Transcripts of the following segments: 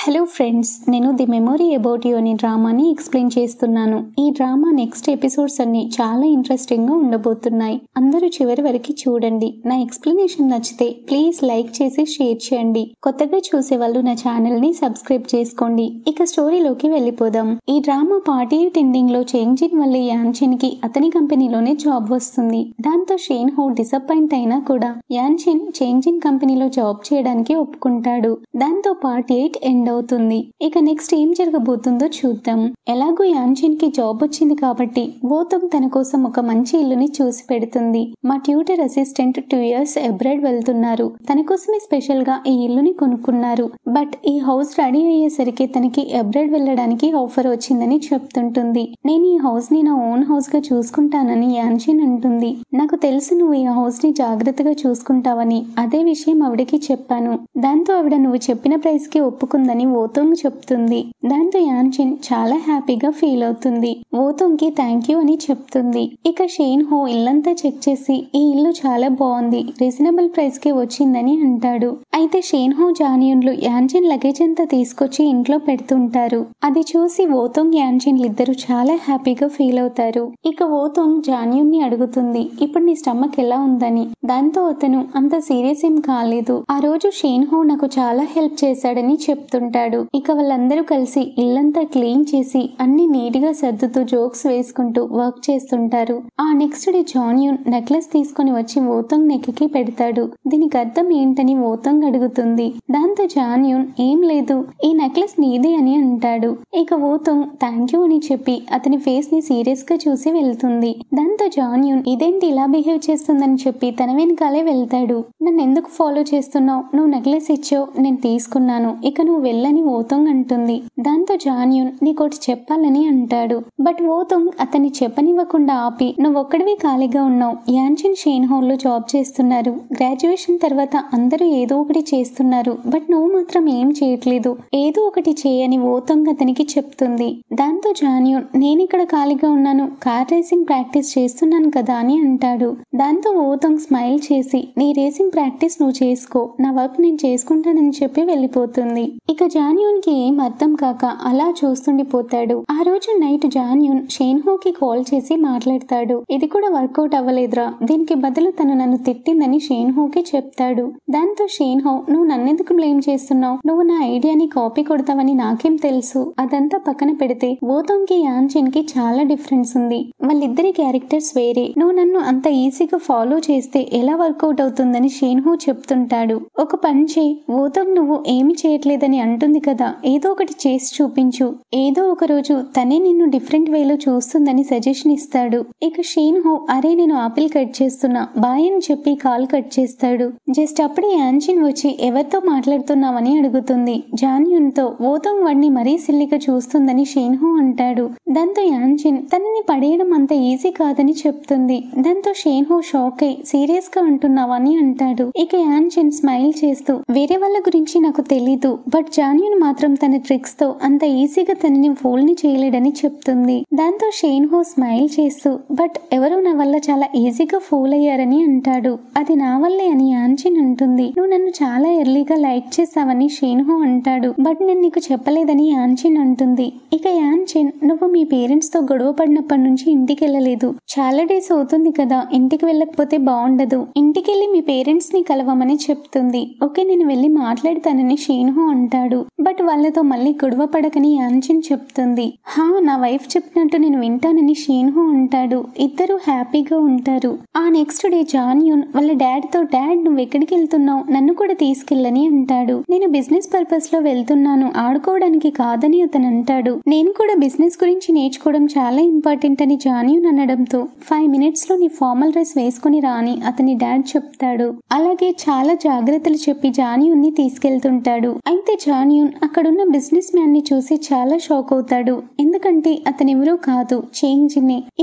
Hello friends, నేను the memory about you అనే డ్రామాని explain చేస్తున్నాను. ఈ డ్రామా నెక్స్ట్ ఎపిసోడ్స్ అన్ని చాలా ఇంట్రెస్టింగ్ గా ఉండబోతున్నాయి. అందరూ చివరి వరకు చూడండి. నా ఎక్స్ప్లెనేషన్ నచ్చితే ప్లీజ్ లైక్ చేసి షేర్ చేయండి. కొత్తగా చూసే వాళ్ళు నా ఛానల్ ని సబ్స్క్రైబ్ చేసుకోండి. ఇక స్టోరీలోకి వెళ్ళిపోదాం. ఈ డ్రామా పార్టీ ఎండింగ్ లో చేంజిన్ వల్ల యాన్చిన్ కి అతని కంపెనీలోనే జాబ్ వస్తుంది. దాంతో షేన్ హో డిసప్పాయింట్ అయినా కూడా యాన్చిన్ చేంజిన్ కంపెనీలో జాబ్ చేయడానికి ఒప్పుకుంటాడు. దాంతో పార్టీ ఎండ్ అవుతుంది. ఇక నెక్స్ట్ ఏం జరగబోతుందో చూద్దాం. ఎలాగో యాన్చిన్ కి జాబ్ వచ్చింది కాబట్టి వోతోంగ్ తన కోసం ఒక మంచి ఇల్లుని చూసి పెడుతుంది. మా ట్యూటర్ అసిస్టెంట్ 2 years అబ్రాడ్ వెళ్తున్నారు. తన కోసమే స్పెషల్ గా ఈ ఇల్లుని కొనుక్కున్నారు. బట్ ఈ హౌస్ రెడీ అయ్యేసరికి తనకి అబ్రాడ్ వెళ్ళడానికి ఆఫర్ వచ్చిందని చెప్తుంటుంది. నేను ఈ హౌస్ ని నా ఓన్ హౌస్ గా చూసుకుంటానని యాన్చిన్ అంటుంది. నాకు తెలుసు నువ్వు ఈ హౌస్ ని జాగ్రత్తగా చూసుకుంటావని. అదే విషయం ఆవిడకి చెప్పాను. దాంతో ఆవిడ నువ్వు చెప్పిన ప్రైస్ కి ఒప్పుకుందని వోతోంగ్ చెప్తుంది. దాంతో యాన్చిన్ చాలా హ్యాపీగా ఫీల్ అవుతుంది. వోతోంగ్ కి థ్యాంక్ యూ అని చెప్తుంది. ఇక షేన్ హో ఇల్లంతా చెక్ చేసి ఈ ఇల్లు చాలా బాగుంది, రీజనబుల్ ప్రైస్ కి వచ్చిందని అంటాడు. అయితే షేన్ హో జానియన్లు యాన్చిన్ లగేజ్ అంతా తీసుకొచ్చి ఇంట్లో పెడుతుంటారు. అది చూసి వోతోంగ్ యాన్చిన్లు ఇద్దరు చాలా హ్యాపీగా ఫీల్ అవుతారు. ఇక వోతోంగ్ జానియన్ ని అడుగుతుంది, ఇప్పుడు నీ స్టమక్ ఎలా ఉందని. దాంతో అతను అంత సీరియస్ ఏం కాలేదు, ఆ రోజు షేన్ హో నాకు చాలా హెల్ప్ చేశాడని చెప్తుంటాడు. ఇక వాళ్ళందరూ కలిసి ఇల్లంతా క్లీన్ చేసి అన్ని నీట్ గా సర్దుతూ జోక్స్ వేసుకుంటూ వర్క్ చేస్తుంటారు. ఆ నెక్స్ట్ డే జానియన్ నెక్లెస్ తీసుకుని వచ్చి వోతోంగ్ నెక్ కి పెడతాడు. దీనికి అర్థం ఏంటని వోతోంగ్ అడుగుతుంది. దాంతో జానియన్ ఏం లేదు, ఈ నెక్లెస్ నీదే అని అంటాడు. ఇక వోతోంగ్ థ్యాంక్ యూ అని చెప్పి అతని ఫేస్ ని సీరియస్ గా చూసి వెళ్తుంది. దాంతో జానియన్ ఇదేంటి ఇలా బిహేవ్ చేస్తుందని చెప్పి తన వెనకాలే వెళ్తాడు. నన్ను ఎందుకు ఫాలో చేస్తున్నావు, నువ్వు నెక్లెస్ ఇచ్చావు, నేను తీసుకున్నాను, ఇక నువ్వు వెళ్ళని వోతోంగ్ అంటుంది. దాంతో జానియన్ నీకోటి చెప్పాలని అంటాడు. బట్ వోతోంగ్ అతన్ని చెప్పనివ్వకుండా ఆపి నువ్వొక్కడివి ఖాళీగా ఉన్నావు, యాన్చిన్ షేన్ హోల్ లో జాబ్ చేస్తున్నారు, గ్రాడ్యుయేషన్ తర్వాత అందరూ ఏదో ఒకటి చేస్తున్నారు, బట్ నువ్వు మాత్రం ఏం చేయట్లేదు, ఏదో ఒకటి చేయని వోతోంగ్ అతనికి చెప్తుంది. దాంతో జానియన్ నేనిక్కడ ఖాళీగా ఉన్నాను, కార్ రేసింగ్ ప్రాక్టీస్ చేస్తున్నాను కదా అని అంటాడు. దాంతో వోతోంగ్ స్మైల్ చేసి నీ రేసింగ్ ప్రాక్టీస్ నువ్వు చేసుకో, నా వర్క్ నేను చేసుకుంటానని చెప్పి వెళ్ళిపోతుంది. ఇక జానియన్ కి ఏం అర్థం కాక అలా చూస్తుండిపోతాడు. ఆ రోజు నైట్ జానియన్ షేన్ హో కి కాల్ చేసి మాట్లాడతాడు. ఇది కూడా వర్కౌట్ అవ్వలేదురా, దీనికి బదులు తను నన్ను తిట్టిందని షేన్ హో కి చెప్తాడు. దాంతో షేన్ హో నువ్వు నన్నెందుకు బ్లేమ్ చేస్తున్నావు, నువ్వు నా ఐడియాని కాపీ కొడతావని నాకేం తెలుసు. అదంతా పక్కన పెడితే వోతోంగ్ కి యాన్చిన్ కి చాలా డిఫరెన్స్ ఉంది. వాళ్ళిద్దరి క్యారెక్టర్స్ వేరే. నువ్వు నన్ను అంత ఈజీగా ఫాలో చేస్తే ఎలా వర్కౌట్ అవుతుందని షేన్ హో చెప్తుంటాడు. ఒక పని చేయి, వోతోంగ్ నువ్వు ఏమి చేయట్లేదని అంటుంది కదా, ఏదో ఒకటి చేసి చూపించు, ఏదో ఒక రోజు తనే నిన్ను డిఫరెంట్ వేలో చూస్తుందని సజెషన్ ఇస్తాడు. ఇక షేన్ హో అరే నేను ఆపిల్ కట్ చేస్తున్నా, బాయ్ అని చెప్పి కాల్ కట్ చేస్తాడు. జస్ట్ అప్పుడే యాన్చిన్ వచ్చి ఎవరితో మాట్లాడుతున్నావని అడుగుతుంది. జానియన్ తో వోతోంగ్ వాడిని మరీ సిల్లిగా చూస్తుందని షేన్ హో అంటాడు. దాంతో యాన్చిన్ తనని పడేయడం అంత ఈజీ కాదని చెప్తుంది. దాంతో షేన్ హో షాక్ అయి సీరియస్ గా అంటున్నావని అంటాడు. ఇక యాన్చిన్ స్మైల్ చేస్తూ వేరే వాళ్ళ గురించి నాకు తెలీదు, బట్ జానియన్ మాత్రం తన ట్రిక్స్ తో అంత ఈజీగా తనని ఫూల్ ని చేయలేడని చెప్తుంది. దాంతో షేన్ హో స్మైల్ చేస్తూ బట్ ఎవరో నా వల్ల చాలా ఈజీగా ఫూల్ అయ్యారని అంటాడు. అది నా వల్లే అని యాన్చిన్ అంటుంది. నువ్వు నన్ను చాలా ఎర్లీగా లైక్ చేసావని షేన్ హో అంటాడు. బట్ నేను నీకు చెప్పలేదని యాన్చిన్ అంటుంది. ఇక యాన్చిన్ నువ్వు మీ పేరెంట్స్ తో గొడవ పడినప్పటి నుంచి ఇంటికి వెళ్ళలేదు, చాలా డేస్ అవుతుంది కదా, ఇంటికి వెళ్ళకపోతే బాగుండదు, ఇంటికెళ్ళి మీ పేరెంట్స్ ని కలవమని చెప్తుంది. ఓకే నేను వెళ్ళి మాట్లాడతానని షేన్ హో అంటాడు. బట్ వాళ్ళతో మళ్ళీ గొడవ పడకని యాన్చిన్ చెప్తుంది. హా నా వైఫ్ చెప్పినట్టు నేను వింటానని షేన్ హో అంటాడు. ఇద్దరు హ్యాపీగా ఉంటారు. ఆ నెక్స్ట్ డే జానియన్ వాళ్ళ డాడ్ తో డాడ్ నువ్వు ఎక్కడికి వెళ్తున్నావు, నన్ను కూడా తీసుకెళ్ళని అంటాడు. నేను బిజినెస్ పర్పస్ లో వెళ్తున్నాను, ఆడుకోవడానికి కాదని అతను అంటాడు. నేను కూడా బిజినెస్ గురించి నేర్చుకోవడం చాలా ఇంపార్టెంట్ అని జానియన్ అనడంతో 5 minutes లో నీ ఫార్మల్ డ్రెస్ వేసుకుని రా అని అతని డాడ్ చెప్తాడు. అలాగే చాలా జాగ్రత్తలు చెప్పి జానియన్ ని తీసుకెళ్తుంటాడు. అయితే జానియన్ అక్కడున్న బిజినెస్ మ్యాన్ ని చూసి చాలా షాక్ అవుతాడు. ఎందుకంటే అతనెవరో కాదు, చేంజిన్.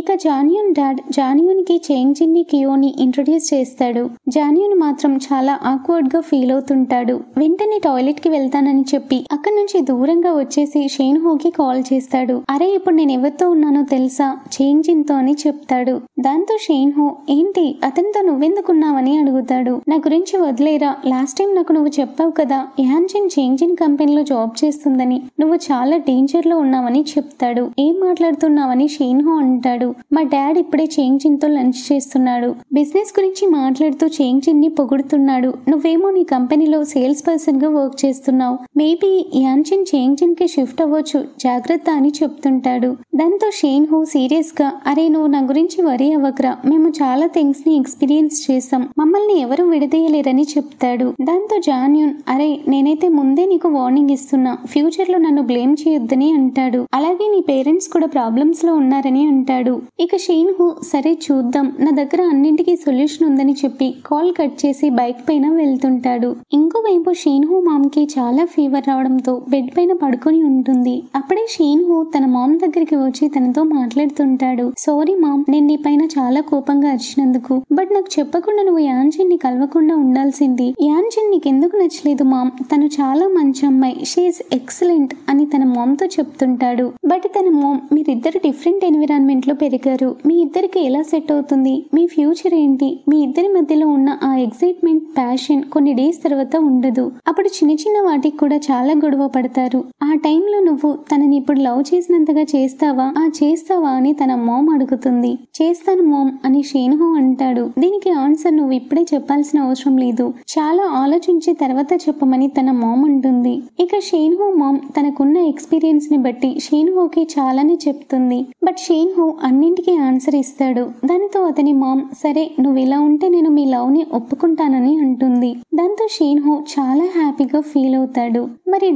ఇక జానియన్ డాడ్ జానియన్ కి చేంజిన్ ని కియోని ఇంట్రొడ్యూస్ చేస్తాడు. జానియన్ మాత్రం చాలా ఆక్వర్డ్ గా ఫీల్ అవుతుంటాడు. వెంటనే టాయిలెట్ కి వెళ్తానని చెప్పి అక్కడి నుంచి దూరంగా వచ్చేసి షేన్ హో కి కాల్ చేస్తాడు. అరే ఇప్పుడు నేను ఎవరితో ఉన్నానో తెలుసా, చేంజిన్ తో అని చెప్తాడు. దాంతో షేన్ హో ఏంటి అతనితో నువ్వెందుకున్నావని అడుగుతాడు. నా గురించి వదిలేరా, లాస్ట్ టైం నాకు నువ్వు చెప్పావు కదా యాన్చిన్ చేంజిన్ కంపెనీలో జాబ్ చేస్తుందని, నువ్వు చాలా డేంజర్ లో ఉన్నావని చెప్తాడు. ఏం మాట్లాడుతున్నావని షేన్హో అంటాడు. మా డాడ్ ఇప్పుడే చేంగ్జిన్ తో లంచ్ చేస్తున్నాడు. బిజినెస్ గురించి మాట్లాడుతూ చేంగ్జిన్ ని పొగుడుతున్నాడు. నువ్వేమో నీ కంపెనీలో సేల్స్ పర్సన్ గా వర్క్ చేస్తున్నావు. మేబీ యాన్జిన్ చేంగ్జిన్ కి షిఫ్ట్ అవ్వచ్చు, జాగ్రత్త అని చెప్తుంటాడు. దాంతో షేన్హో సీరియస్ గా, అరే నువ్వు నా గురించి వరీ అవ్వకరా, మేము చాలా థింగ్స్ ని ఎక్స్పీరియన్స్ చేసాం, మమ్మల్ని ఎవరు విడదీయలేరని చెప్తాడు. దాంతో జాన్యూన్, అరే నేనైతే ముందే నీకు వార్నింగ్ ఇస్తున్నా, ఫ్యూచర్ లో నన్ను బ్లేమ్ చేయొద్దని అంటాడు. అలాగే నీ పేరెంట్స్ కూడా ప్రాబ్లమ్స్ లో ఉన్నారని అంటాడు. ఇక షేన్హో, సరే చూద్దాం, నా దగ్గర అన్నింటికీ సొల్యూషన్ ఉందని చెప్పి కాల్ కట్ చేసి బైక్ పైన వెళ్తుంటాడు. ఇంకోవైపు షేన్హో మామ్ కి చాలా ఫీవర్ రావడంతో బెడ్ పైన పడుకొని ఉంటుంది. అప్పుడే షేన్హో తన మామ్ దగ్గరికి వచ్చి తనతో మాట్లాడుతుంటాడు. సారీ మామ్, నేను నీ పైన చాలా కోపంగా వచ్చినందుకు, బట్ నాకు చెప్పకుండా నువ్వు యాన్జిన్ ని కలవకుండా ఉండాల్సింది. యాన్జిన్ నీకెందుకు నచ్చలేదు మామ్, తను చాలా మంచి అమ్మాయి, షీఈస్ ఎక్సలెంట్ అని తన మామ్ తో చెప్తుంటాడు. బట్ తన మామ్, మీరిద్దరు డిఫరెంట్ ఎన్విరాన్మెంట్ లో పెరిగారు, మీ ఇద్దరికి ఎలా సెట్ అవుతుంది, మీ ఫ్యూచర్ ఏంటి, మీ ఇద్దరి మధ్యలో ఉన్న ఆ ఎక్సైట్మెంట్, ప్యాషన్ కొన్ని డేస్ తర్వాత ఉండదు. అప్పుడు చిన్న చిన్న వాటికి కూడా చాలా గొడవ పడతారు. ఆ టైంలో నువ్వు తనని ఇప్పుడు లవ్ చేసినంతగా చేస్తావా అని తన మామ్ అడుగుతుంది. చేస్తాను మామ్ అని షేన్హో అంటాడు. దీనికి ఆన్సర్ నువ్వు ఇప్పుడే చెప్పాల్సిన అవసరం లేదు, చాలా ఆలోచించి తర్వాత చెప్పమని తన మామ్ అంటుంది. ఇక షేన్హో మామ్ తనకున్న ఎక్స్పీరియన్స్ ని బట్టి షేన్హోకి చాలానే చెప్తుంది. బట్ షేన్హో అన్నింటికీ ఆన్సర్ ఇస్తాడు. దానితో అతని మామ్, సరే నువ్వు ఇలా ఉంటే నేను మీ లవ్ ని ఒప్పుకుంటానని అంటుంది. దాంతో షేన్హో చాలా హ్యాపీగా ఫీల్ అవుతాడు. మరి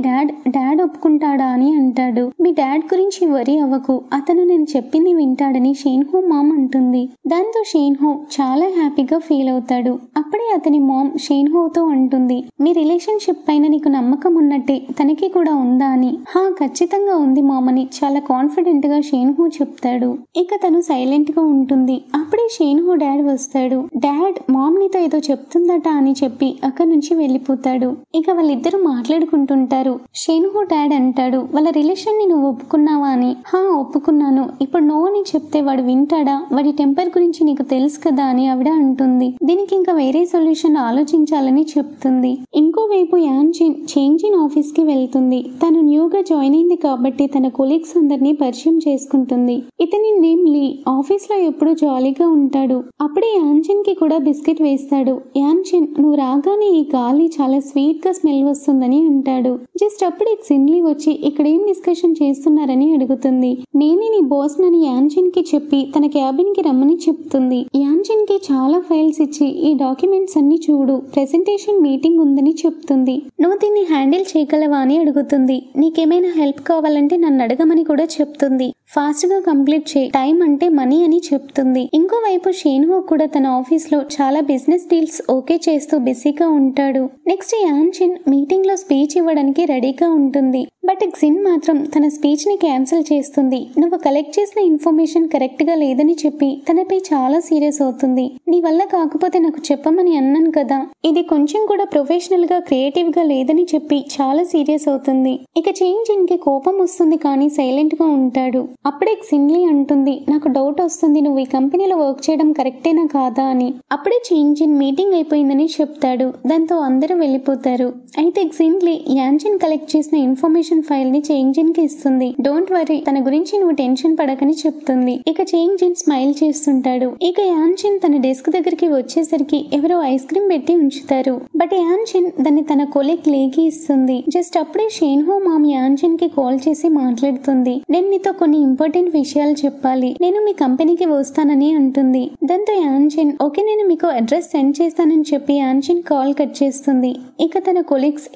డాడ్ ఒప్పుకుంటాడా అని అంటాడు. మీ డాడ్ గురించి వరీ అవ్వకు, అతను నేను చెప్పింది వింటాడని షేన్హో మామ్ అంటుంది. దాంతో షేన్హో చాలా హ్యాపీగా ఫీల్ అవుతాడు. అప్పుడే అతని మామ్ షేన్హోతో అంటుంది, మీ రిలేషన్షిప్ పైన నీకు నమ్మకం ఉన్నట్టే తనకి కూడా ఉందా అని. హా ఖచ్చితంగా ఉంది మామ్ అని చాలా కాన్ఫిడెంట్ గా షేన్హో చెప్తాడు. ఇక తను సైలెంట్ గా ఉంటుంది. అప్పుడే షేన్హో డాడ్ వస్తాడు. డాడ్ మామ్ నీతో ఏదో చెప్తుందట అని చెప్పి అక్కడి నుంచి వెళ్ళిపోతాడు. ఇక వాళ్ళిద్దరూ మాట్లాడుకుంటుంటారు. షేన్హో డాడ్ అంటాడు, వాళ్ళ రిలేషన్ ని నువ్వు ఒప్పుకున్నావా అని. హా ఒప్పుకున్నాను, ఇప్పుడు నో అని చెప్తే వాడు వింటాడా, వాడి టెంపర్ గురించి నీకు తెలుసు కదా అని ఆవిడ అంటుంది. దీనికి ఇంకా వేరే సొల్యూషన్ ఆలోచించాలని చెప్తుంది. ఇంకోవైపు యాన్జిన్ చేంగ్జిన్ ఆఫీస్ కి వెళ్తుంది. తను న్యూగా జాయిన్ అయింది కాబట్టి తన కొలీగ్స్ అందరినీ పరిచయం చేసుకుంటుంది. ఇతని నేమ్ లీ, ఆఫీస్ లో ఎప్పుడు జాలీగా ఉంటాడు. అప్పుడే యాన్జిన్ కి కూడా బిస్కెట్ వేస్తాడు. యాన్జిన్, నువ్వు రాగానే ఈ గాలి చాలా స్వీట్ గా స్మెల్ వస్తుందని అంటాడు. జస్ట్ అప్పుడే జిన్లీ వచ్చి ఇక్కడ ఏం డిస్కషన్ చేస్తున్నారని అడుగుతుంది. నేనే నీ బాస్ నని యాన్జిన్ కి చెప్పి తన క్యాబిన్ కి రమ్మని చెప్తుంది. యాన్జిన్ కి చాలా ఫైల్స్ ఇచ్చి ఈ డాక్యుమెంట్స్ అన్ని చూడు, ప్రెజెంటేషన్ మీటింగ్ ఉందని చెప్తుంది. నువ్వు దీన్ని హ్యాండిల్ చేయగలవా అని అడుగుతుంది. నీకేమైనా హెల్ప్ కావాలంటే నన్ను అడగమని కూడా చెప్తుంది. ఫాస్ట్ గా కంప్లీట్ చేయి, టైం అంటే మనీ అని చెప్తుంది. ఇంకోవైపు షేన్హో కూడా తన ఆఫీస్ లో చాలా బిజినెస్ డీల్స్ ఓకే చేస్తూ బిజీగా ఉంటాడు. నెక్స్ట్ యాన్జిన్ మీటింగ్ లో స్పీచ్ ఇవ్వడానికి రెడీగా ఉంటుంది. బట్ జిన్ మాత్రం తన స్పీచ్ ని క్యాన్సిల్ చేస్తుంది. నువ్వు కలెక్ట్ చేసిన ఇన్ఫర్మేషన్ కరెక్ట్ గా లేదని చెప్పి తనపై చాలా సీరియస్ అవుతుంది. నీ వల్ల కాకపోతే నాకు చెప్పమని అన్నాను కదా, ఇది కొంచెం కూడా ప్రొఫెషనల్ గా క్రియేటివ్ గా లేదని చెప్పి చాలా సీరియస్ అవుతుంది. ఇక చేంగ్జిన్ కి కోపం వస్తుంది కానీ సైలెంట్ గా ఉంటాడు. అప్పుడే జిన్లీ అంటుంది, నాకు డౌట్ వస్తుంది, నువ్వు ఈ కంపెనీలో వర్క్ చేయడం కరెక్టేనా కాదా అని. అప్పుడే చేంగ్జిన్ మీటింగ్ అయిపోయిందని చెప్తాడు. దాంతో అందరూ వెళ్ళిపోతారు. అయితే జిన్లీ యాన్జిన్ కలెక్ట్ చేసిన ఇన్ఫర్మేషన్ ఫైల్ ని చేంగ్జిన్ కి ఇస్తుంది. డోంట్ వరీ, తన గురించి నువ్వు టెన్షన్ పడకని చెప్తుంది. ఇక చేంగ్జిన్ స్మైల్ చేస్తుంటాడు. ఇక యాన్జిన్ తన డెస్క్ దగ్గరికి వచ్చేసరికి ఎవరో ఐస్ క్రీమ్ పెట్టి ఉంచుతారు. బట్ యాన్జిన్ దాన్ని తన కొలీగ్ లేకి ఇస్తుంది. జస్ట్ అప్పుడే షేన్హో మామ్ యాన్జిన్ కి కాల్ చేసి మాట్లాడుతుంది. నేను నీతో కొన్ని ఇంపార్టెంట్ విషయాలు చెప్పాలి, నేను మీ కంపెనీకి వస్తానని అంటుంది. దాంతో యాన్జిన్, ఓకే నేను మీకు అడ్రస్ సెండ్ చేస్తానని చెప్పి యాన్జిన్ కాల్ కట్ చేస్తుంది. ఇక తన కొలీగ్స్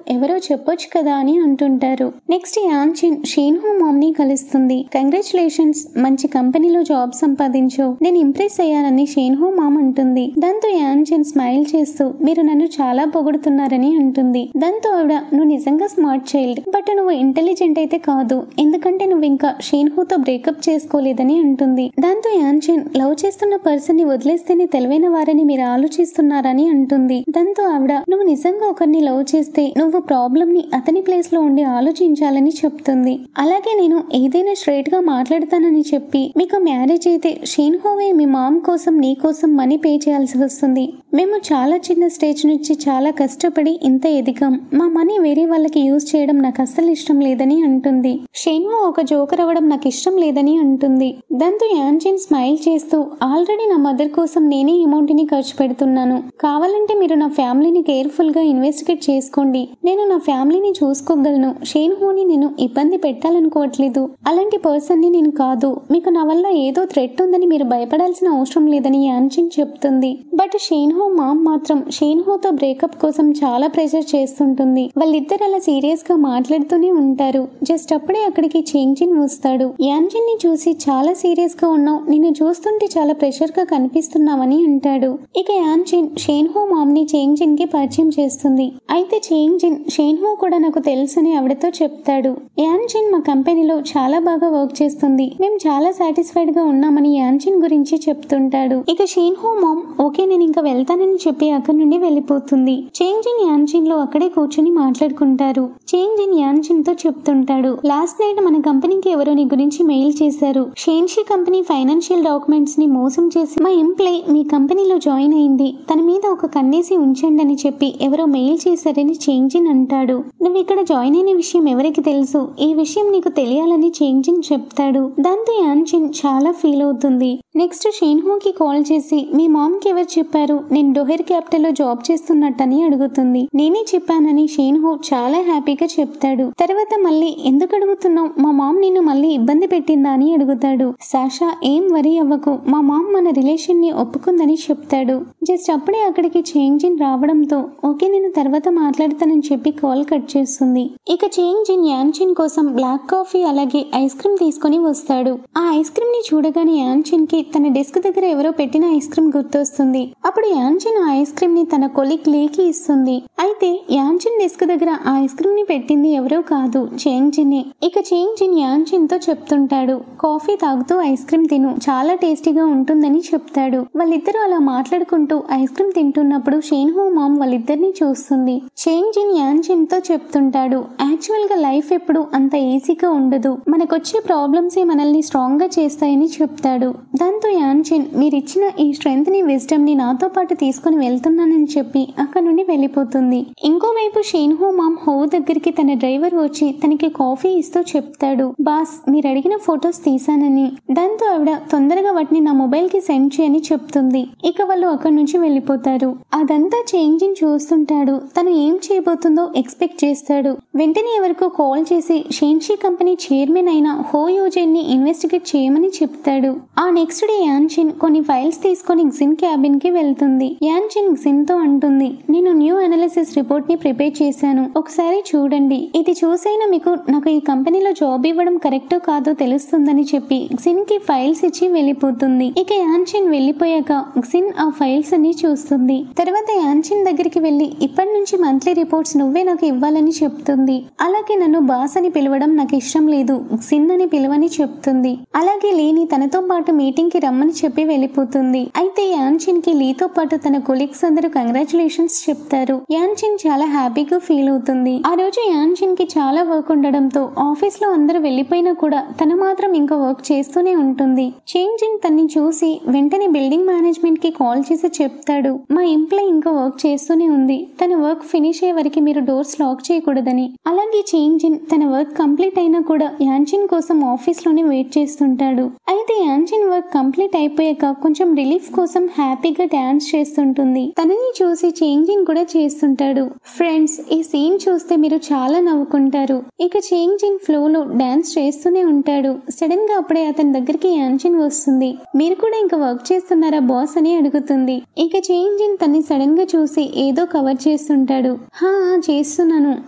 ఎవరో చెప్పొచ్చు కదా అని అంటుంటారు. నెక్స్ట్ యాన్జిన్ షేన్హో మామ్ ని కలుస్తుంది. కంగ్రాచులేషన్స్, మంచి కంపెనీలో జాబ్ సంపాదించావు, నేను ఇంప్రెస్ అయ్యానని షేన్హో మామ్ అంటుంది. దాంతో యాన్జిన్ స్మైల్ చేస్తూ మీరు నన్ను చాలా పొగుడుతున్నారని అంటుంది. దాంతో ఆవిడ, నువ్వు నిజంగా స్మార్ట్ చైల్డ్, బట్ నువ్వు ఇంటెలిజెంట్ అయితే కాదు, ఎందుకంటే నువ్వు ఇంకా షేన్హోతో బ్రేకప్ చేసుకోలేదని అంటుంది. దాంతో యాన్జిన్ లవ్ చేస్తున్న పర్సన్ ని వదిలేస్తేనే తెలివైన వారని మీరు ఆలోచిస్తున్నారని అంటుంది. దాంతో ఆవిడ నువ్వు నిజంగా ఒకరిని లవ్ చేస్తే నువ్వు ప్రాబ్లం ని అతని ప్లేస్ లో ఉండి ఆలోచించాలని చెప్తుంది. అలాగే నేను ఏదైనా స్ట్రైట్ గా మాట్లాడతానని చెప్పి మీకు మ్యారేజ్ అయితే షేన్హోవే మీ మామ్ కోసం నీ కోసం మనీ పే చేయాల్సి వస్తుంది. మేము చాలా చిన్న స్టేజ్ నుంచి చాలా కష్టపడి ఇంత ఎదిగాం. మా మనీ వేరే వాళ్ళకి యూజ్ చేయడం నాకు అస్సలు ఇష్టం లేదని అంటుంది. షేన్హో ఒక జోకర్ అవ్వడం నాకు ఇష్టం లేదని అంటుంది. దాంతో యాన్జిన్ స్మైల్ చేస్తూ ఆల్రెడీ నా మదర్ కోసం నేనే అమౌంట్ ని ఖర్చు పెడుతున్నాను. కావాలంటే మీరు నా ఫ్యామిలీని కేర్ఫుల్ గా ఇన్వెస్టిగేట్ చేసుకోండి. నేను నా ఫ్యామిలీని చూసుకోగలను. షేన్హోని నేను ఇబ్బంది పెట్టాలనుకోవట్లేదు. అలాంటి పర్సన్ ని నేను కాదు. మీకు నా వల్ల ఏదో థ్రెట్ ఉందని మీరు భయపడాల్సిన అవసరం లేదని యాన్జిన్ చెప్తుంది. బట్ షేన్హో మామ్ మాత్రం షేన్హోతో బ్రేకప్ కోసం చాలా ప్రెషర్ చేస్తుంటుంది. వాళ్ళిద్దరు అలా సీరియస్ గా మాట్లాడుతూనే ఉంటారు. జస్ట్ అప్పుడే అక్కడికి చేంజిన్ వస్తాడు. యాన్జిన్ ని చూసి చాలా సీరియస్ గా ఉన్నావు, నిన్ను చూస్తుంటే చాలా ప్రెషర్ గా కనిపిస్తున్నావని అంటాడు. ఇక యాన్జిన్ షేన్హో మామ్ ని చేంజిన్ కి పరిచయం చేస్తుంది. అయితే చేంజిన్ షేన్హో కూడా నాకు తెలుసని ఆవిడతో చెప్తాడు. యాన్జిన్ మా కంపెనీలో చాలా బాగా వర్క్ చేస్తుంది. మేము చాలా సాటిస్ఫైడ్ గా ఉన్నామని యాన్జిన్ గురించి చెప్తుంటాడు. ఇక షేన్హో మామ్ ఓకే నేను ఇంకా వెళ్తానని చెప్పి అక్కడి నుండి వెళ్ళిపోతుంది. చేంజిన్ యాన్జిన్ లో అక్కడే కూర్చుని మాట్లాడుకుంటారు. చేంజిన్ యాన్జిన్ తో చెప్తుంటాడు, లాస్ట్ నైట్ మన కంపెనీకి ఎవరో నీ గురించి మెయిల్ చేశారు. షేన్షి కంపెనీ ఫైనాన్షియల్ డాక్యుమెంట్స్ ని మోసం చేసి మా ఎంప్లాయ్ మీ కంపెనీలో జాయిన్ అయింది. తన మీద ఒక కన్నేసి ఉంచండి అని చెప్పి ఎవరో మెయిల్ చేశారని చేంజిన్ అంటాడు. నువ్వు ఇక్కడ జాయిన్ అయిన విషయం ఎవరికి తెలుసు? ఈ విషయం నీకు తెలియాలని చేంజిన్ చెప్తాడు. దాంతో యాన్జిన్ చాలా ఫీల్ అవుతుంది. నెక్స్ట్ షేన్హోకి కాల్ చేసి మీ మామ్ కి ఎవరు చెప్పారు నేను డోహెర్ క్యాపిటల్ లో జాబ్ చేస్తున్నట్టని అడుగుతుంది. నేనే చెప్పానని షేన్హో చాలా హ్యాపీగా చెప్తాడు. తర్వాత మళ్ళీ ఎందుకు అడుగుతున్నావు? మా మామ్ నిన్ను మళ్ళీ ఇబ్బంది పెట్టిందా అని అడుగుతాడు. సాషా ఏం వరీ అవ్వకు, మా మామ్ మన రిలేషన్ ని ఒప్పుకుందని చెప్తాడు. జస్ట్ అప్పుడే అక్కడికి చేంజిన్ రావడంతో ఓకే నేను తర్వాత మాట్లాడతానని చెప్పి కాల్ కట్ చేస్తుంది. ఇక చేంజిన్ యాన్జిన్ కోసం బ్లాక్ కాఫీ అలాగే ఐస్ క్రీమ్ తీసుకొని వస్తాడు. ఆ ఐస్ క్రీమ్ ని చూడగానే యాన్జిన్ కి తన డెస్క్ దగ్గర ఎవరో పెట్టిన ఐస్ క్రీమ్ గుర్తొస్తుంది. అప్పుడు యాన్జిన్ ఆ ఐస్ క్రీమ్ ని తన కొలీగ్ లీకి ఇస్తుంది. అయితే యాన్జిన్ డెస్క్ దగ్గర ఆ ఐస్ క్రీమ్ ని పెట్టింది ఎవరో కాదు చేంజినే. ఇక చేంజిన్ యాన్జిన్ తో చెప్తుంటాడు కాఫీ తాగుతూ ఐస్ క్రీమ్ తిను, చాలా టేస్టీగా ఉంటుందని చెప్తాడు. వాళ్ళిద్దరూ అలా మాట్లాడుకుంటూ ఐస్ క్రీమ్ తింటున్నప్పుడు షేన్హో మామ్ వాళ్ళిద్దరిని చూస్తుంది. చేంజిన్ యాన్జిన్ తో చెప్తుంటాడు యాక్చువల్ గా లైఫ్ ఎప్పుడు అంత ఈజీగా ఉండదు, మనకొచ్చే ప్రాబ్లమ్సే మనల్ని స్ట్రాంగ్ గా చేస్తాయని చెప్తాడు. దాంతో యాన్జిన్ మీరిచ్చిన ఈ స్ట్రెంగ్త్ ని విజ్డమ్ ని నాతో పాటు తీసుకుని వెళ్తున్నానని చెప్పి అక్కడ నుండి వెళ్ళిపోతుంది. ఇంకోవైపు షేన్హో మామ్ హో దగ్గరికి తన డ్రైవర్ వచ్చి తనకి కాఫీ ఇస్తూ చెప్తాడు బాస్ మీరు అడిగిన ఫొటోస్ తీసానని. దాంతో ఆవిడ తొందరగా వాటిని నా మొబైల్ కి సెండ్ చేయని చెప్తుంది. ఇక వాళ్ళు అక్కడి నుంచి వెళ్ళిపోతారు. అదంతా చేంజిన్ చూస్తుంటాడు. తను ఏం చేయబోతుందో ఎక్స్పెక్ట్ చేస్తాడు. వెంటనే ఎవరికో కాల్ చేసి షేన్షి కంపెనీ చైర్మన్ అయిన హో యూజెన్ ని ఇన్వెస్టిగేట్ చేయమని చెప్తాడు. ఆ నెక్స్ట్ డే యాన్జిన్ కొన్ని ఫైల్స్ తీసుకొని జిన్ క్యాబిన్ కి వెళ్తుంది. యాన్జిన్ జిన్ తో అంటుంది నేను న్యూ అనాలిసిస్ రిపోర్ట్ ని ప్రిపేర్ చేశాను, ఒకసారి చూడండి. ఇది చూసైనా మీకు నాకు ఈ కంపెనీలో జాబ్ ఇవ్వడం కరెక్టో కాదో తెలుస్తుందని చెప్పి జిన్ కి ఫైల్స్ ఇచ్చి వెళ్ళిపోతుంది. ఇక యాన్జిన్ వెళ్ళిపోయాక జిన్ ఆ ఫైల్స్ అన్ని చూస్తుంది. తర్వాత యాన్జిన్ దగ్గరికి వెళ్లి ఇప్పటి నుంచి మంత్లీ రిపోర్ట్స్ నువ్వే నాకు ఇవ్వాలని చెప్తుంది. అలాగే నన్ను బాస్ అని పిలవడం నాకు ఇష్టం లేదు, జిన్ అని పిలవని చెప్తుంది. అలాగే లీని తనతో పాటు మీటింగ్ కి రమ్మని చెప్పి వెళ్ళిపోతుంది. అయితే యాన్జిన్ కి లీతో పాటు తన కొలీగ్స్ అందరూ కంగ్రాచులేషన్స్ చెప్తారు. యాన్జిన్ చాలా హ్యాపీగా ఫీల్ అవుతుంది. ఆ రోజు యాన్జిన్ కి చాలా వర్క్ ఉండడంతో ఆఫీస్ లో అందరూ వెళ్ళిపోయినా కూడా తను మాత్రం ఇంకా వర్క్ చేస్తూనే ఉంటుంది. చేంజిన్ తన్ని చూసి వెంటనే బిల్డింగ్ మేనేజ్మెంట్ కి కాల్ చేసి చెప్తాడు మా ఎంప్లాయ్ ఇంకా వర్క్ చేస్తూనే ఉంది, తన వర్క్ ఫినిష్ అయ్యే వరకు మీరు డోర్స్ లాక్ చేయకూడదని. అలాగే చేంజిన్ తన వర్క్ కంప్లీట్ అయినా కూడా యాన్జిన్ కోసం ఆఫీస్ లోనే వెయిట్ చేస్తుంటాడు. అయితే యాన్జిన్ వర్క్ కంప్లీట్ అయిపోయాక కొంచెం రిలీఫ్ కోసం హ్యాపీగా డాన్స్ చేస్తుంటుంది. తనని చూసి చేంజిన్ కూడా చేస్తుంటాడు. ఫ్రెండ్స్ ఈ సీన్ చూస్తే మీరు చాలా నవ్వుకుంటారు. ఇక చేంజిన్ ఫ్లో లో డాన్స్ చేస్తూనే ఉంటాడు. సడన్ గా అప్పుడే అతని దగ్గరికి యాన్జిన్ వస్తుంది. మీరు కూడా ఇంకా వర్క్ చేస్తున్నారా బాస్ అని అడుగుతుంది. ఇక చేంజిన్ తన్ని సడన్ గా చూసి ఏదో కవర్ చేస్తుంటాడు. హా చేస్తున్నాను,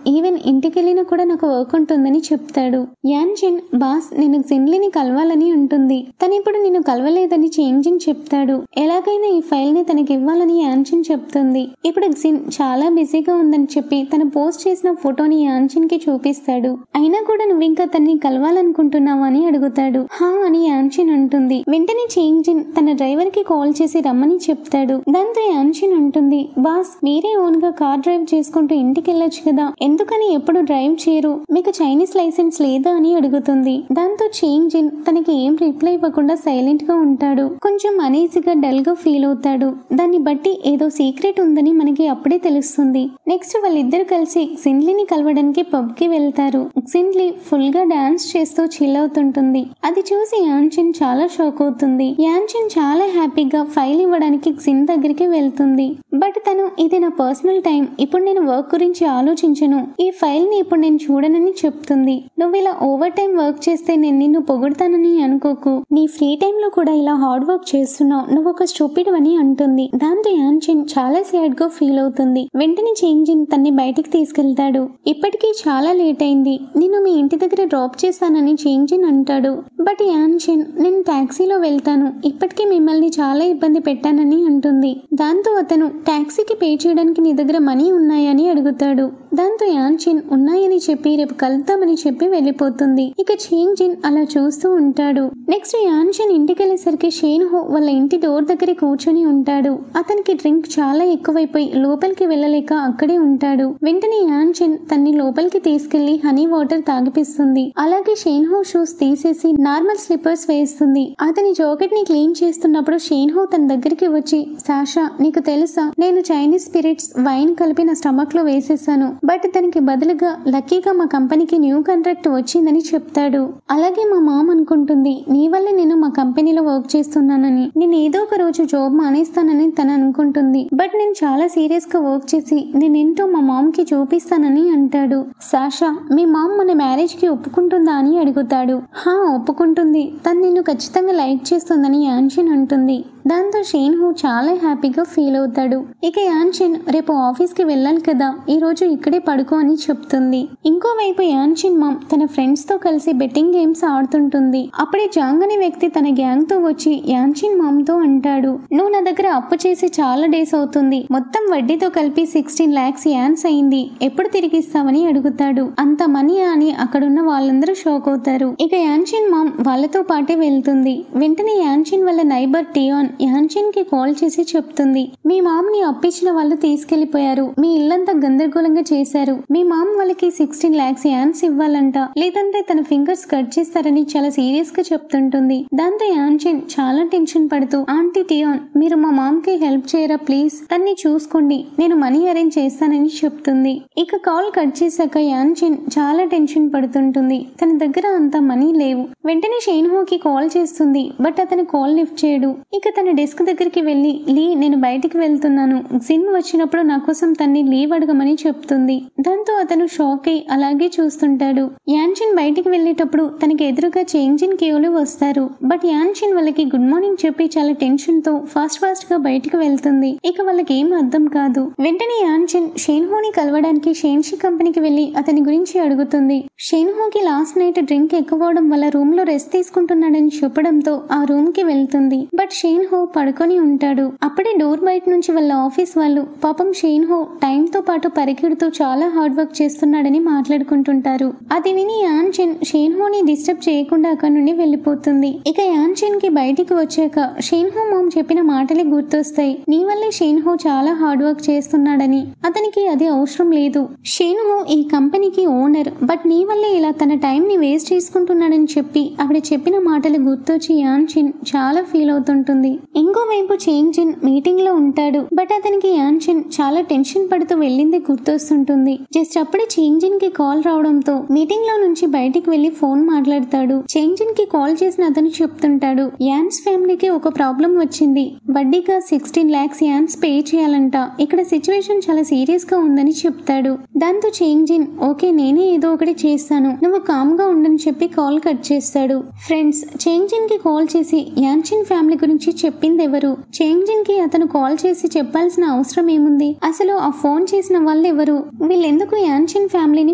ఈవెన్ ఇంటికి వెళ్ళినా కూడా నాకు వర్క్ ఉంటుందని చెప్తాడు. యాన్జిన్ బాస్ నేను జిన్లీని కలవాలని ఉంటుంది, తను ఇప్పుడు నిన్ను కలవలేదని చేంజిన్ చెప్తాడు. ఎలాగైనా ఈ ఫైల్ ని తనకి ఇవ్వాలని యాన్జిన్ చెప్తుంది. ఇప్పుడు జిన్ చాలా బిజీగా ఉందని చెప్పి తను పోస్ట్ చేసిన ఫోటోని యాన్జిన్ కి చూపిస్తాడు. అయినా కూడా నువ్వు ఇంకా తనని కలవాలి రావాలనుకుంటున్నావా అని అడుగుతాడు. హా అని యాన్షిన్ అంటుంది. వెంటనే చేంగ్ జిన్ తన డ్రైవర్ కి కాల్ చేసి రమ్మని చెప్తాడు. దాంతో యాన్షిన్ అంటుంది, బాస్ మీరే ఓన్ గా కార్ డ్రైవ్ చేసుకుంటూ ఇంటికి వెళ్ళొచ్చు కదా, ఎందుకని ఎప్పుడు డ్రైవ్ చేయరు, మీకు చైనీస్ లైసెన్స్ లేదా అని అడుగుతుంది. దాంతో చేంగ్ జిన్ తనకి ఏం రిప్లై ఇవ్వకుండా సైలెంట్ గా ఉంటాడు. కొంచెం అనీజీగా డల్ గా ఫీల్ అవుతాడు. దాన్ని బట్టి ఏదో సీక్రెట్ ఉందని మనకి అప్పుడే తెలుస్తుంది. నెక్స్ట్ వాళ్ళిద్దరు కలిసి క్సిన్లీని కలవడానికి పబ్ కి వెళ్తారు. క్సిన్లీ ఫుల్ గా డాన్స్ చేస్తూ చిల్ అవుతుంటుంది. అది చూసి యాన్షిన్ చాలా షాక్ అవుతుంది. యాన్షిన్ చాలా హ్యాపీగా ఫైల్ ఇవ్వడానికి క్సిన్ దగ్గరికి వెళ్తుంది. బట్ తను ఇది నా పర్సనల్ టైం, ఇప్పుడు నేను వర్క్ గురించి ఆలోచించను, ఈ ఫైల్ ని ఇప్పుడు నేను చూడనని చెప్తుంది. నువ్వు ఇలా ఓవర్ టైం వర్క్ చేస్తే నేను నిన్ను పొగుడతానని అనుకోకు, నీ ఫ్రీ టైం లో కూడా ఇలా హార్డ్ వర్క్ చేస్తున్నావు, నువ్వు ఒక స్టూపిడ్ అని అంటుంది. దాంతో యాన్షిన్ చాలా సాడ్ గా ఫీల్ అవుతుంది. వెంటనే చేంగ్ జిన్ తన్ని బయటికి తీసుకెళ్తాడు. ఇప్పటికీ చాలా లేట్ అయింది, నేను మీ ఇంటి దగ్గర డ్రాప్ చేస్తానని చేంగ్ జిన్ అంటాడు. బట్ యాన్షిన్ నేను టాక్సీలో వెళ్తాను, ఇప్పటికీ మిమ్మల్ని చాలా ఇబ్బంది పెట్టానని అంటుంది. దాంతో అతను టాక్సీకి పే చేయడానికి నీ దగ్గర మనీ ఉన్నాయని అడుగుతాడు. దాంతో యాన్షిన్ ఉన్నాయని చెప్పి రేపు కలుద్దామని చెప్పి వెళ్ళిపోతుంది. ఇక చేంగ్ జిన్ అలా చూస్తూ ఉంటాడు. నెక్స్ట్ యాన్షిన్ ఇంటికి వెళ్ళేసరికి షేన్ హో వాళ్ళ ఇంటి డోర్ దగ్గర కూర్చొని ఉంటాడు. అతనికి డ్రింక్ చాలా ఎక్కువైపోయి లోపలికి వెళ్ళలేక అక్కడే ఉంటాడు. వెంటనే యాన్షిన్ తన్ని లోపలికి తీసుకెళ్లి హనీ వాటర్ తాగిపిస్తుంది. అలాగే షేన్ హో షూస్ తీసేసి నార్మల్ స్లిప్పర్స్ వేస్తుంది. అతని జాకెట్ ని క్లీన్ చేస్తున్నప్పుడు షేన్ హో తన దగ్గరికి వచ్చి, సాషా నీకు తెలుసా, నేను చైనీస్ స్పిరిట్స్ వైన్ కలిపి నా స్టమక్ లో వేసేసాను, బట్ దానికి బదులుగా లక్కీగా మా కంపెనీకి న్యూ కాంట్రాక్ట్ వచ్చిందని చెప్తాడు. అలాగే మా మామ్ అనుకుంటుంది నీ వల్ల నేను మా కంపెనీలో వర్క్ చేస్తున్నానని, నేను ఏదో ఒక రోజు జాబ్ మానేస్తానని తను అనుకుంటుంది. బట్ నేను చాలా సీరియస్ గా వర్క్ చేసి నేనేంటో మా మామ్ కి చూపిస్తానని అంటాడు. సాషా మీ మామ్ మన మ్యారేజ్ కి ఒప్పుకుంటుందా అని అడుగుతాడు. హా ఒప్పుకుంటుంది, తను నిన్ను ఖచ్చితంగా లైక్ చేస్తుందని యాన్షిన్ అంటుంది. దాంతో షేన్ హో చాలా హ్యాపీగా ఫీల్ అవుతాడు. ఇక యాన్షిన్ రేపు ఆఫీస్ కి వెళ్ళాలి కదా, ఈ రోజు ఇక్కడే పడుకో అని చెప్తుంది. ఇంకోవైపు యాన్షిన్ మామ్ తన ఫ్రెండ్స్ తో కలిసి బెట్టింగ్ గేమ్స్ ఆడుతుంటుంది. అప్పుడే జాంగ్ అనే వ్యక్తి తన గ్యాంగ్ తో వచ్చి యాన్షిన్ మామ్ తో అంటాడు, నువ్వు నా దగ్గర అప్పు చేసి చాలా డేస్ అవుతుంది, మొత్తం వడ్డీతో కలిపి 16 lakhs యాన్స్ అయింది, ఎప్పుడు తిరిగిస్తావని అడుగుతాడు. అంత మనీ అని అక్కడున్న వాళ్ళందరూ షాక్ అవుతారు. ఇక యాన్షిన్ మామ్ వాళ్ళతో పాటే వెళ్తుంది. వెంటనే యాన్షిన్ వాళ్ళ నైబర్ టియాన్ యాన్షిన్ కి కాల్ చేసి చెప్తుంది, మీ మామ్ ని అప్పించిన వాళ్ళు తీసుకెళ్లిపోయారు, మీ ఇల్లంతా గందరగోళంగా చేశారు, మీ మామ్ వాళ్ళకి 16 lakhs యాన్స్ ఇవ్వాలంట, లేదంటే తన ఫింగర్స్ కట్ చేస్తారని చాలా సీరియస్ గా చెప్తుంటుంది. దాంతో యాన్షిన్ చాలా టెన్షన్ పడుతూ, ఆంటీ టియాన్ మీరు మా మామ్ కి హెల్ప్ చేయరా ప్లీజ్, తన్ని చూసుకోండి, నేను మనీ అరేంజ్ చేస్తానని చెప్తుంది. ఇక కాల్ కట్ చేశాక యాన్షిన్ చాలా టెన్షన్ పడుతుంటుంది. తన దగ్గర అంత మనీ లేవు. వెంటనే షేన్ హో కి కాల్ చేస్తుంది. బట్ అతను కాల్ లిఫ్ట్ చేయడు. ఇక తన డెస్క్ దగ్గరికి వెళ్లి, లీ నేను బయటికి వెళ్తున్నాను, జిన్ వచ్చినప్పుడు నా కోసం తన్ని లీవ్ అడగమని చెప్తుంది. దాంతో అతను షాక్ అయి అలాగే చూస్తుంటాడు. యాన్షిన్ బయటికి వెళ్లేటప్పుడు తనకి ఎదురుగా చేంగ్ జిన్ కియోలు వస్తారు. బట్ యాన్షిన్ వాళ్ళకి గుడ్ మార్నింగ్ చెప్పి చాలా టెన్షన్ తో ఫాస్ట్ గా బయటికి వెళ్తుంది. ఇక వాళ్ళకి ఏం అర్థం కాదు. వెంటనే యాన్షిన్ షేన్ హోని కలవడానికి షేన్షి కంపెనీకి వెళ్లి అతని గురించి అడుగుతుంది. షేన్ హోకి లాస్ట్ నైట్ డ్రింక్ ఎక్కువడం వల్ల రూమ్ లో రెస్ట్ తీసుకుంటున్నాడని చెప్పడంతో ఆ రూమ్ కి వెళ్తుంది. బట్ షేన్ హో పడుకొని ఉంటాడు. అప్పుడే డోర్ బయట నుంచి వాళ్ళ ఆఫీస్ వాళ్ళు, పాపం షేన్ హో టైం తో పాటు పరిగెడుతూ చాలా హార్డ్ వర్క్ చేస్తున్నాడని మాట్లాడుకుంటుంటారు. అది విని యాన్షిన్ షేన్ హోని డిస్టర్బ్ చేయకుండా అక్కడి నుండి వెళ్లిపోతుంది. ఇక యాన్షిన్ కి బయటికి వచ్చాక షేన్ హో మామ్ చెప్పిన మాటలే గుర్తొస్తాయి. నీ వల్లే షేన్ హో చాలా హార్డ్ వర్క్ చేస్తున్నాడని, అతనికి అది అవసరం లేదు, షేన్ హో ఈ కంపెనీకి ఓనర్, బట్ నీ వల్లే ఇలా తన టైం ని వేస్ట్ చేసుకుంటున్నాడని చెప్పి ఆవిడ చెప్పిన మాటలు గుర్తొచ్చి యాన్షిన్ చాలా ఫీల్ అవుతుంటుంది. ఇంకోవైపు చేంగ్ జిన్ మీటింగ్ లో ఉంటాడు. బట్ అతనికి యాన్షిన్ చాలా టెన్షన్ పడుతూ వెళ్ళింది గుర్తొస్తుంటుంది. జస్ట్ అప్పుడే చేంగ్ జిన్ కి కాల్ రావడంతో మీటింగ్ లో నుంచి బయటికి వెళ్లి ఫోన్ మాట్లాడతాడు. చేంగ్ జిన్ కి కాల్ చేసిన అతను చెప్తుంటాడు, యాన్స్ ఫ్యామిలీకి ఒక ప్రాబ్లం వచ్చింది, వడ్డీగా 16 lakhs యాన్స్ పే చేయాలంట, ఇక్కడ సిచ్యువేషన్ చాలా సీరియస్ గా ఉందని చెప్తాడు. దాంతో చేంగ్ జిన్ ఓకే నేనే ఏదో ఒకటి చేస్తాను, నువ్వు కామ్ గా ఉండని చెప్పి కాల్ కట్ చేస్తాడు. ఫ్రెండ్స్ చేంగ్ జిన్ కి కాల్ చేసి యాన్షిన్ ఫ్యామిలీ గురించి చెప్పింది ఎవరు? చేంజిన్ కి అతను కాల్ చేసి చెప్పాల్సిన అవసరం ఏముంది? అసలు ఆ ఫోన్ చేసిన వాళ్ళు ఎవరు? వీళ్ళెందుకు యాన్చిన్ ఫ్యామిలీని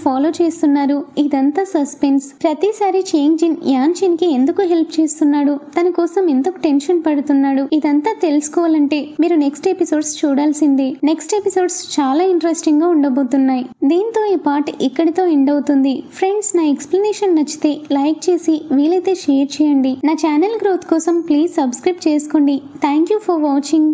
ఫాలో చేస్తున్నారు? ఇదంతా సస్పెన్స్. ప్రతిసారి చేంజిన్ యాన్చిన్ కి ఎందుకు హెల్ప్ చేస్తున్నాడు? తన కోసం ఎందుకు టెన్షన్ పడుతున్నాడు? ఇదంతా తెలుసుకోవాలంటే మీరు నెక్స్ట్ ఎపిసోడ్స్ చూడాల్సిందే. నెక్స్ట్ ఎపిసోడ్స్ చాలా ఇంట్రెస్టింగ్ గా ఉండబోతున్నాయి. దీంతో ఈ పార్ట్ ఇక్కడితో ఎండ్ అవుతుంది. ఫ్రెండ్స్, నా ఎక్స్ప్లెనేషన్ నచ్చితే లైక్ చేసి వీలైతే షేర్ చేయండి. నా ఛానల్ గ్రోత్ కోసం ప్లీజ్ సబ్స్క్రైబ్ చేసుకోండి. Thank you for watching.